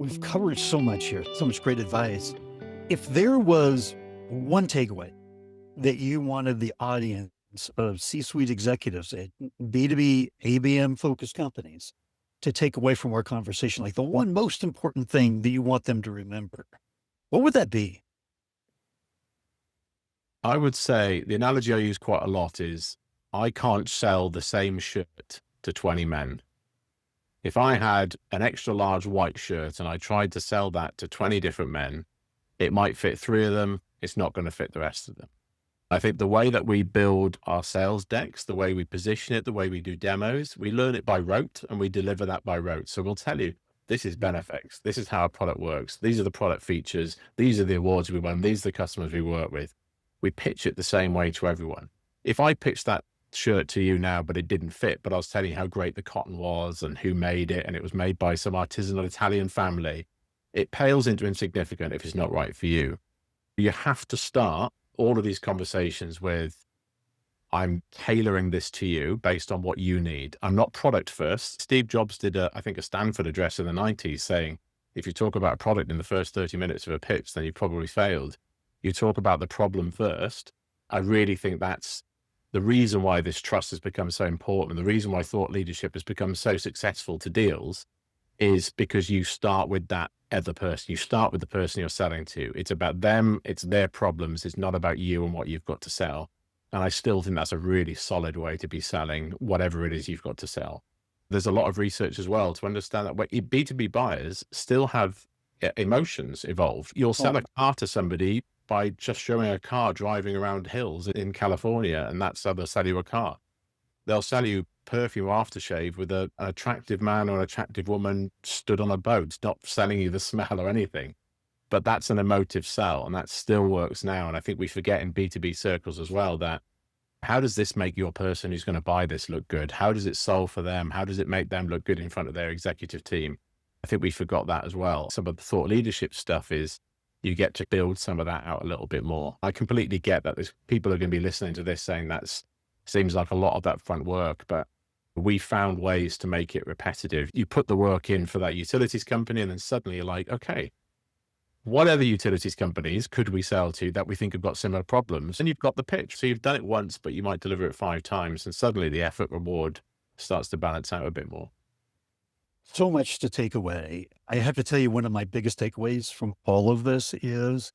We've covered so much here, so much great advice. If there was one takeaway that you wanted the audience of C-suite executives at B2B, ABM focused companies to take away from our conversation, like the one most important thing that you want them to remember, what would that be? I would say the analogy I use quite a lot is I can't sell the same shirt to 20 men. If I had an extra large white shirt and I tried to sell that to 20 different men, it might fit three of them. It's not going to fit the rest of them. I think the way that we build our sales decks, the way we position it, the way we do demos, we learn it by rote and we deliver that by rote. So we'll tell you, this is Benefix. This is how our product works. These are the product features. These are the awards we won. These are the customers we work with. We pitch it the same way to everyone. If I pitched that shirt to you now, but it didn't fit, but I was telling you how great the cotton was and who made it, and it was made by some artisanal Italian family, it pales into insignificant if it's not right for you. You have to start all of these conversations with, I'm tailoring this to you based on what you need. I'm not product first. Steve Jobs did I think a Stanford address in the 90s saying, if you talk about a product in the first 30 minutes of a pitch, then you've probably failed. You talk about the problem first. I really think that's the reason why this trust has become so important. The reason why thought leadership has become so successful to deals is because you start with that other person. You start with the person you're selling to. It's about them. It's their problems. It's not about you and what you've got to sell. And I still think that's a really solid way to be selling whatever it is you've got to sell. There's a lot of research as well to understand that B2B buyers still have emotions evolved. You'll sell a car to somebody by just showing a car driving around hills in California, and that's how they'll sell you a car. They'll sell you perfume or aftershave with an attractive man or an attractive woman stood on a boat, not selling you the smell or anything. But that's an emotive sell, and that still works now. And I think we forget in B2B circles as well that how does this make your person who's going to buy this look good? How does it solve for them? How does it make them look good in front of their executive team? I think we forgot that as well. Some of the thought leadership stuff is you get to build some of that out a little bit more. I completely get that there's people are going to be listening to this saying that seems like a lot of that front work, but we found ways to make it repetitive. You put the work in for that utilities company, and then suddenly you're like, okay, what other utilities companies could we sell to that we think have got similar problems? And you've got the pitch. So you've done it once, but you might deliver it 5 times, and suddenly the effort reward starts to balance out a bit more. So much to take away. I have to tell you, one of my biggest takeaways from all of this is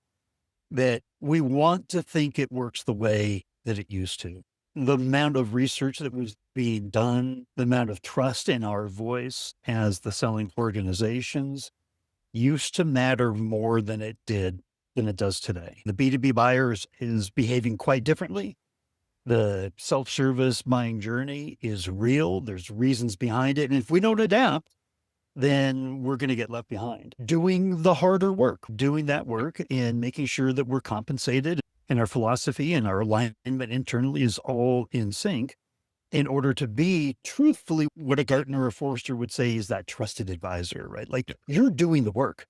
that we want to think it works the way that it used to. The amount of research that was being done, the amount of trust in our voice as the selling organizations used to matter more than it does today. The B2B buyers is behaving quite differently. The self-service buying journey is real. There's reasons behind it. And if we don't adapt, then we're going to get left behind. Doing the harder work, doing that work and making sure that we're compensated and our philosophy and our alignment internally is all in sync in order to be truthfully what a Gartner or Forrester would say is that trusted advisor, right? Like you're doing the work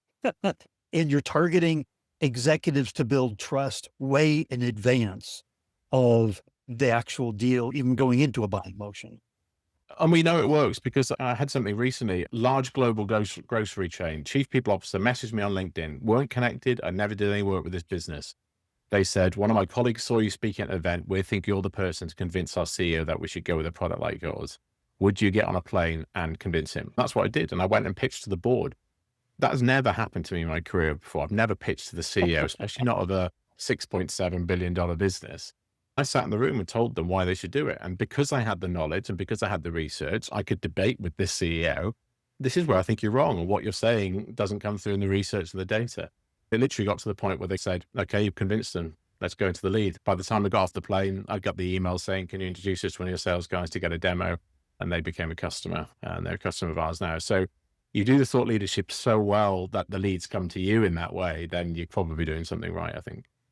and you're targeting executives to build trust way in advance of the actual deal, even going into a buying motion. And we know it works because I had something recently, large global grocery chain, chief people officer messaged me on LinkedIn, weren't connected. I never did any work with this business. They said, one of my colleagues saw you speaking at an event. We think you're the person to convince our CEO that we should go with a product like yours. Would you get on a plane and convince him? That's what I did. And I went and pitched to the board. That has never happened to me in my career before. I've never pitched to the CEO, especially not of a $6.7 billion business. I sat in the room and told them why they should do it. And because I had the knowledge and because I had the research, I could debate with this CEO. This is where I think you're wrong. And what you're saying doesn't come through in the research and the data. It literally got to the point where they said, okay, you've convinced them. Let's go into the lead. By the time I got off the plane, I got the email saying, can you introduce us to one of your sales guys to get a demo? And they became a customer, and they're a customer of ours now. So you do the thought leadership so well that the leads come to you in that way, then you're probably doing something right, I think.